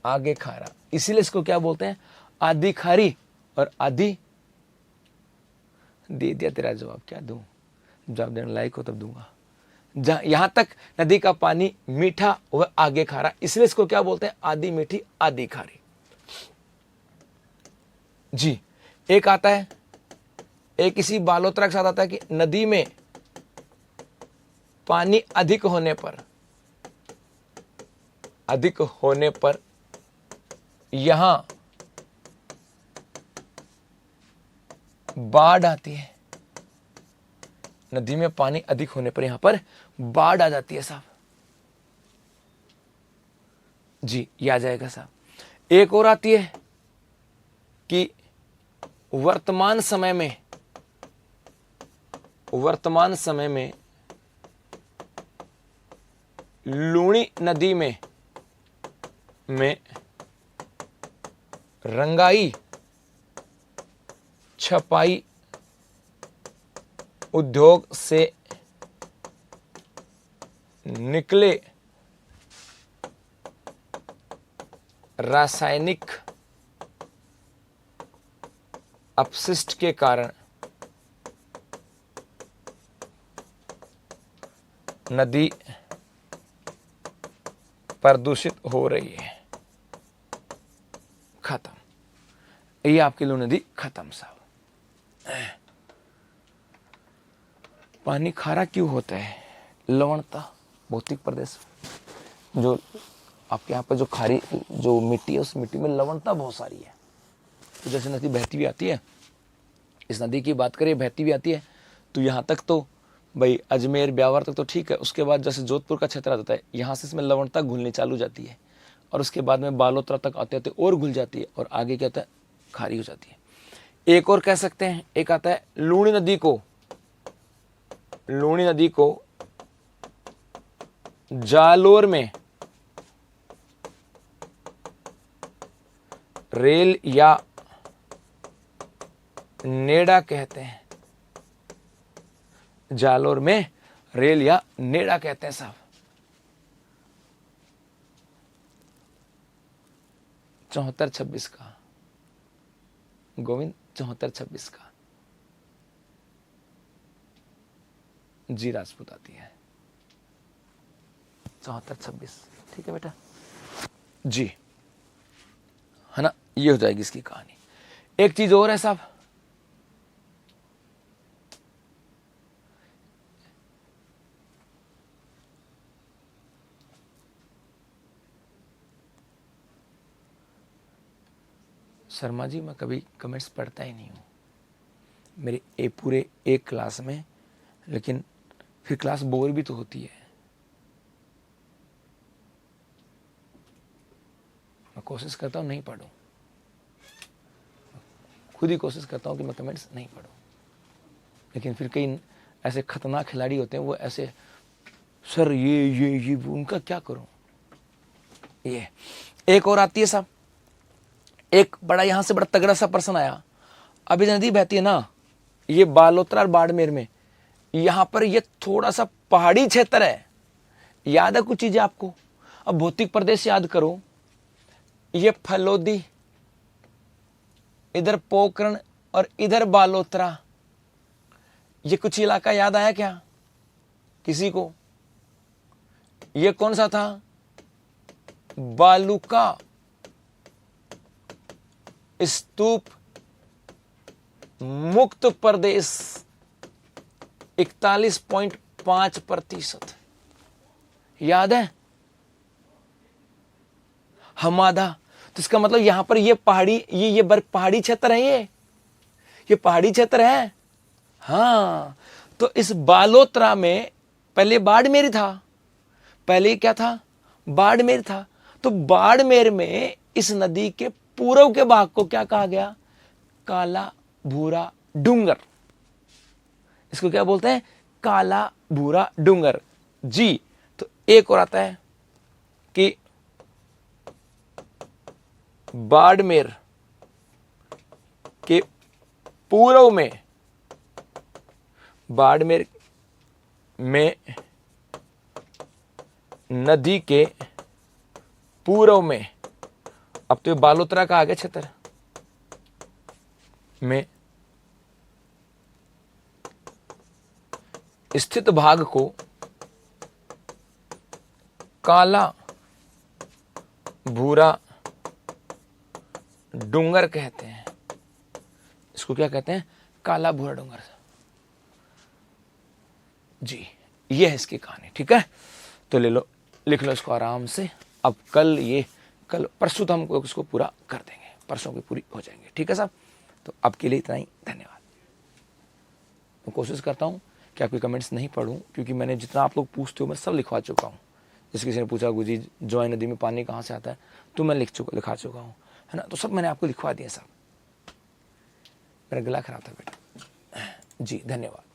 आगे खारा, इसीलिए इसको क्या बोलते हैं, आधी खारी और आधी। दे दिया तेरा जवाब, क्या दूं, जवाब देने लायक हो तब दूंगा। यहां तक नदी का पानी मीठा व आगे खारा, इसलिए इसको क्या बोलते हैं, आधी मीठी आधी खारी। जी, एक आता है, एक इसी बालोतरा के साथ आता है कि नदी में पानी अधिक होने पर यहां बाढ़ आती है। नदी में पानी अधिक होने पर यहां पर बाढ़ आ जाती है साहब। जी, ये आ जाएगा साहब। एक और आती है कि वर्तमान समय में लूणी नदी में रंगाई छपाई उद्योग से निकले रासायनिक अपशिष्ट के कारण नदी प्रदूषित हो रही है। खत्म, ये आपकी लूणी नदी खत्म साहब। पानी खारा क्यों होता है, लवणता, भौतिक प्रदेश, जो आपके यहाँ पर जो खारी जो मिट्टी है उस मिट्टी में लवणता बहुत सारी है। तो जैसे नदी बहती भी आती है, इस नदी की बात करें बहती भी आती है, तो यहाँ तक तो भाई अजमेर ब्यावर तक तो ठीक है, उसके बाद जैसे जोधपुर का क्षेत्र आ जाता है, यहाँ से इसमें लवणता घुलनी चालू जाती है और उसके बाद में बालोतरा तक आते आते और घुल जाती है और आगे क्या होता है, खारी हो जाती है। एक और कह सकते हैं, एक आता है लूणी नदी को जालोर में रेल या नेड़ा कहते हैं। जालोर में रेल या नेड़ा कहते हैं साहब। 74-26 का गोविंद, 74-26 का जी राजपूत आती है। 74-26 ठीक है बेटा जी, है ना, ये हो जाएगी इसकी कहानी। एक चीज और है साहब, शर्मा जी मैं कभी कमेंट्स पढ़ता ही नहीं हूँ मेरे पूरे एक क्लास में, लेकिन फिर क्लास बोर भी तो होती है। मैं कोशिश करता हूँ नहीं पढ़ूं, खुद ही कोशिश करता हूँ कि मैं कमेंट्स नहीं पढूं, लेकिन फिर कई ऐसे खतरनाक खिलाड़ी होते हैं, वो ऐसे सर ये उनका क्या करूं। ये एक और आती है साहब, एक बड़ा यहां से बड़ा तगड़ा सा पर्सन आया। अभी नदी बहती है ना, ये बालोतरा और बाड़मेर में, यहां पर ये थोड़ा सा पहाड़ी क्षेत्र है। याद है कुछ चीजें आपको, अब भौतिक प्रदेश याद करो, ये फलोदी, इधर पोखरण और इधर बालोतरा, ये कुछ इलाका याद आया क्या किसी को? ये कौन सा था? बालूका स्तूप मुक्त प्रदेश 41.5%। याद है? हमादा, तो इसका मतलब यहां पर ये पहाड़ी, ये बर्फ पहाड़ी क्षेत्र है, ये पहाड़ी क्षेत्र है। हाँ, तो इस बालोतरा में पहले बाड़मेर था, पहले क्या था? बाड़मेर था। तो बाड़मेर में इस नदी के पूर्व के भाग को क्या कहा गया? काला भूरा डूंगर। इसको क्या बोलते हैं? काला भूरा डूंगर जी। तो एक और आता है कि बाड़मेर के पूर्व में, बाड़मेर में नदी के पूर्व में, अब तो ये बालोतरा का आगे क्षेत्र में स्थित भाग को काला भूरा डूंगर कहते हैं। इसको क्या कहते हैं? काला भूरा डूंगर। जी, ये है इसकी कहानी। ठीक है, तो ले लो, लिख लो इसको आराम से। अब कल परसों तो हम इसको पूरा कर देंगे, परसों की पूरी हो जाएंगे। ठीक है साहब, तो अब के लिए इतना ही, धन्यवाद। मैं कोशिश करता हूँ कि आपके कमेंट्स नहीं पढ़ूं, क्योंकि मैंने जितना आप लोग पूछते हो मैं सब लिखवा चुका हूँ। जैसे किसी ने पूछा गुरुजी जोय नदी में पानी कहाँ से आता है, तो मैं लिखा चुका हूँ, है ना। तो सब मैंने आपको लिखवा दिया साहब। मेरा गला खराब था बेटा। जी धन्यवाद।